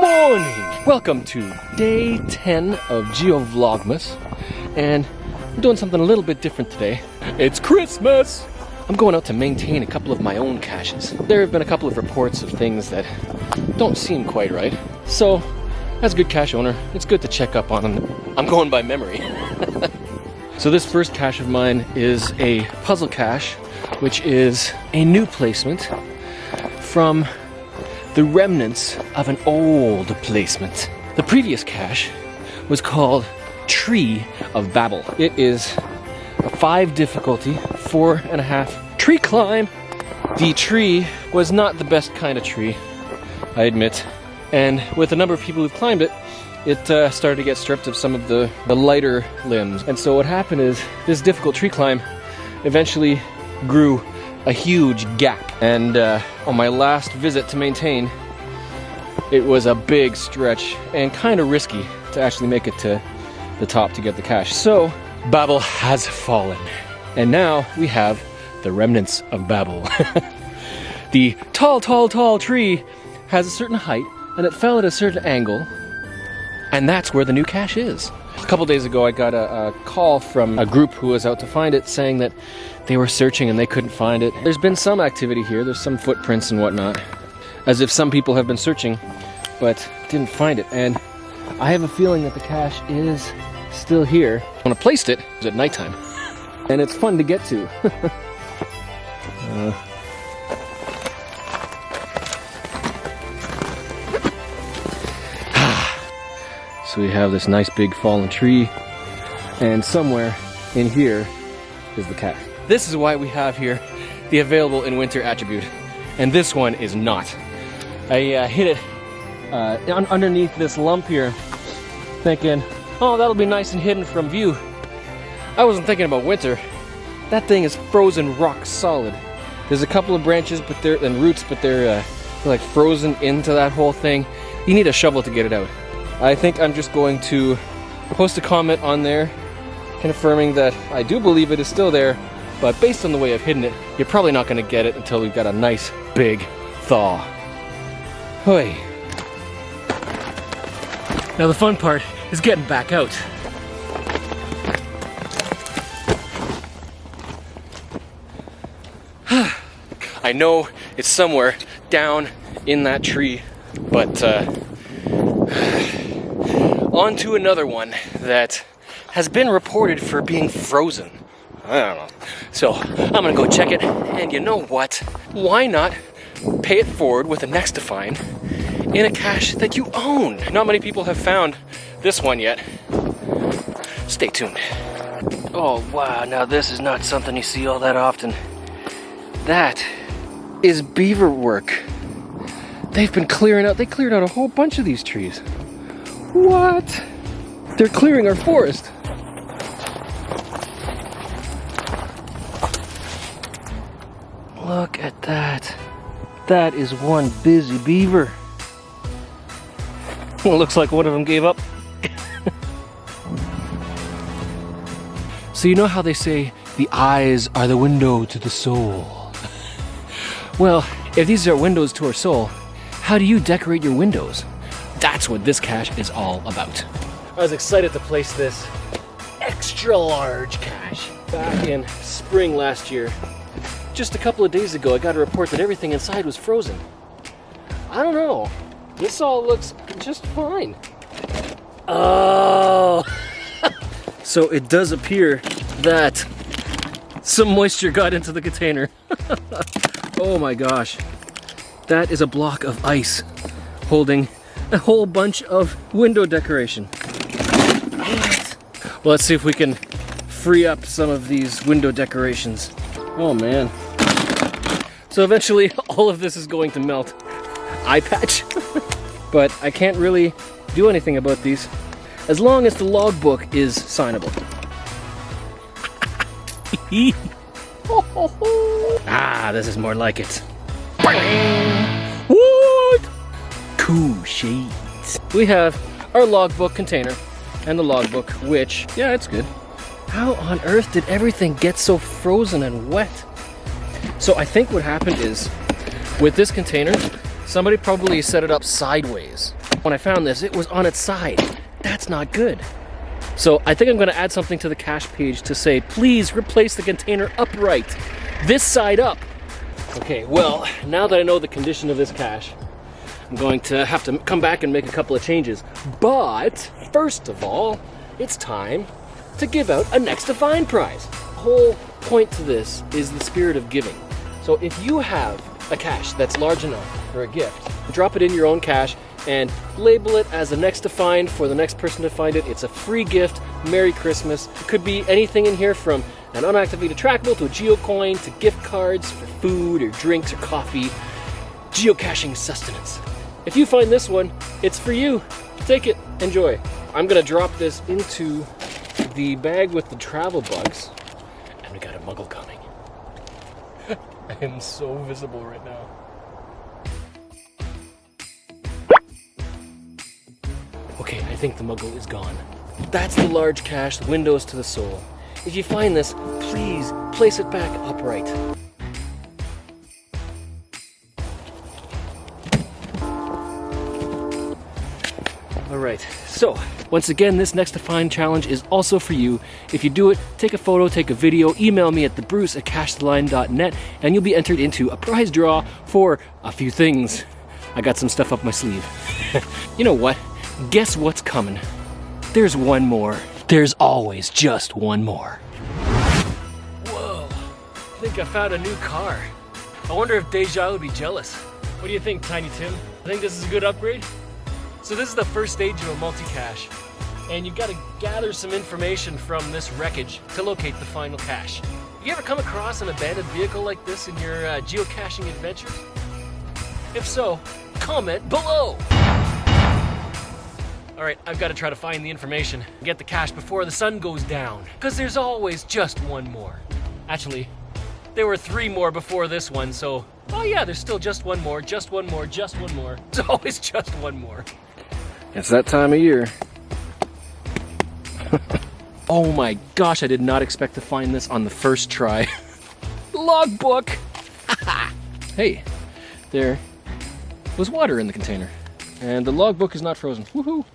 morning! Welcome to day 10 of Geovlogmas, and I'm doing something a little bit different today. It's Christmas! I'm going out to maintain a couple of my own caches. There have been a couple of reports of things that don't seem quite right, so as a good cache owner, it's good to check up on them. I'm going by memory. So this first cache of mine is a puzzle cache, which is a new placement from the remnants of an old placement. The previous cache was called Tree of Babel. It is a 5 difficulty, 4.5 tree climb. The tree was not the best kind of tree, I admit. And with a number of people who've climbed it, it started to get stripped of some of the lighter limbs. And so what happened is this difficult tree climb eventually grew a huge gap. And on my last visit to maintain, it was a big stretch and kind of risky to actually make it to the top to get the cache. So Babel has fallen. And now we have the remnants of Babel. The tall tree has a certain height and it fell at a certain angle. And that's where the new cache is. A couple days ago, I got a call from a group who was out to find it, saying that they were searching and they couldn't find it. There's been some activity here. There's some footprints and whatnot, as if some people have been searching, but didn't find it. And I have a feeling that the cache is still here. When I placed it, it was at nighttime, and it's fun to get to. So we have this nice big fallen tree, and somewhere in here is the cache. This is why we have here the available in winter attribute, and this one is not. I hit it underneath this lump here, thinking, oh, that'll be nice and hidden from view. I wasn't thinking about winter. That thing is frozen rock solid. There's a couple of branches and roots, but they're like frozen into that whole thing. You need a shovel to get it out. I think I'm just going to post a comment on there confirming that I do believe it is still there, but based on the way I've hidden it, you're probably not going to get it until we've got a nice big thaw. Hoi. Now the fun part is getting back out. I know it's somewhere down in that tree, but on to another one that has been reported for being frozen. I don't know. So I'm gonna go check it, and you know what? Why not pay it forward with a NextToFind in a cache that you own? Not many people have found this one yet. Stay tuned. Oh wow, now this is not something you see all that often. That is beaver work. They've been clearing out, they cleared out a whole bunch of these trees. What? They're clearing our forest. Look at that. That is one busy beaver. Well, it looks like one of them gave up. So you know how they say the eyes are the window to the soul? Well, if these are windows to our soul, how do you decorate your windows? That's what this cache is all about. I was excited to place this extra large cache back in spring last year. Just a couple of days ago, I got a report that everything inside was frozen. I don't know. This all looks just fine. Oh! So it does appear that some moisture got into the container. Oh my gosh. That is a block of ice holding a whole bunch of window decoration. Well, let's see if we can free up some of these window decorations. Oh man. So eventually all of this is going to melt. Eye patch. But I can't really do anything about these as long as the logbook is signable. Ah, this is more like it. What? Cool shades. We have our logbook container and the logbook, which, yeah, it's good. How on earth did everything get so frozen and wet? So I think what happened is, with this container, somebody probably set it up sideways. When I found this, it was on its side. That's not good. So I think I'm gonna add something to the cache page to say, please replace the container upright, this side up. Okay, well, now that I know the condition of this cache, I'm going to have to come back and make a couple of changes. But first of all, it's time to give out a NextToFind prize. The whole point to this is the spirit of giving. So if you have a cache that's large enough for a gift, drop it in your own cache and label it as a NextToFind for the next person to find it. It's a free gift. Merry Christmas. It could be anything in here from an unactivated trackable to a geocoin to gift cards for food or drinks or coffee. Geocaching sustenance. If you find this one, it's for you. Take it, enjoy. I'm gonna drop this into the bag with the travel bugs, and we got a muggle coming. I am so visible right now. Okay, I think the muggle is gone. That's the large cache, the windows to the soul. If you find this, please place it back upright. Alright, so once again, this NextToFind challenge is also for you. If you do it, take a photo, take a video, email me at thebruce@cachetheline.net, and you'll be entered into a prize draw for a few things. I got some stuff up my sleeve. You know what? Guess what's coming? There's one more. There's always just one more. Whoa, I think I found a new car. I wonder if Deja would be jealous. What do you think, Tiny Tim? I think this is a good upgrade? So this is the first stage of a multi-cache, and you've got to gather some information from this wreckage to locate the final cache. Have you ever come across an abandoned vehicle like this in your geocaching adventures? If so, comment below! Alright, I've got to try to find the information and get the cache before the sun goes down, because there's always just one more. Actually, there were 3 more before this one, so... Oh yeah, there's still just one more, just one more, just one more. There's always just one more. It's that time of year. Oh my gosh, I did not expect to find this on the first try. Logbook! Hey, there was water in the container. And the logbook is not frozen. Woohoo!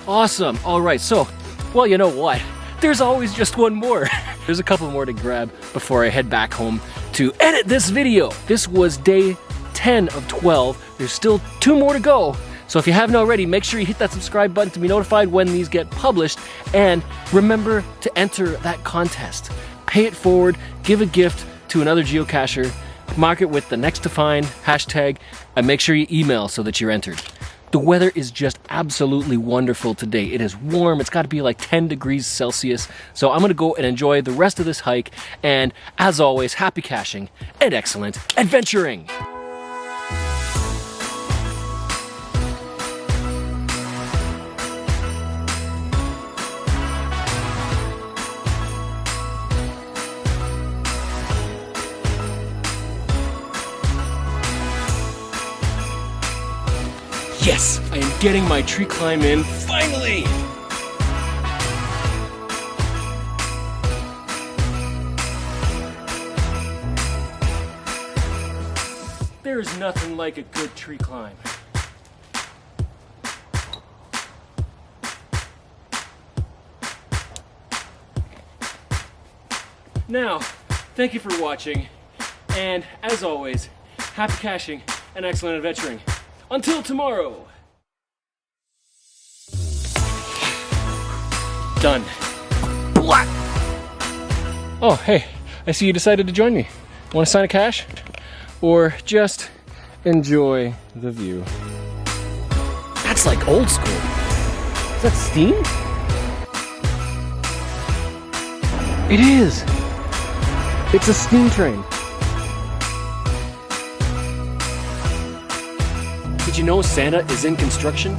Awesome. All right, so, well, you know what? There's always just one more. There's a couple more to grab before I head back home to edit this video. This was day 10 of 12. There's still 2 more to go. So if you haven't already, make sure you hit that subscribe button to be notified when these get published. And remember to enter that contest. Pay it forward, give a gift to another geocacher, mark it with the NextToFind hashtag, and make sure you email so that you're entered. The weather is just absolutely wonderful today. It is warm. It's got to be like 10 degrees Celsius. So I'm going to go and enjoy the rest of this hike. And as always, happy caching and excellent adventuring. Yes, I am getting my tree climb in, finally! There's nothing like a good tree climb. Now, thank you for watching, and as always, happy caching and excellent adventuring. Until tomorrow! Done. Blah! Oh, hey, I see you decided to join me. Want to sign a cache? Or just enjoy the view? That's like old school. Is that steam? It is! It's a steam train. Did you know Santa is in construction?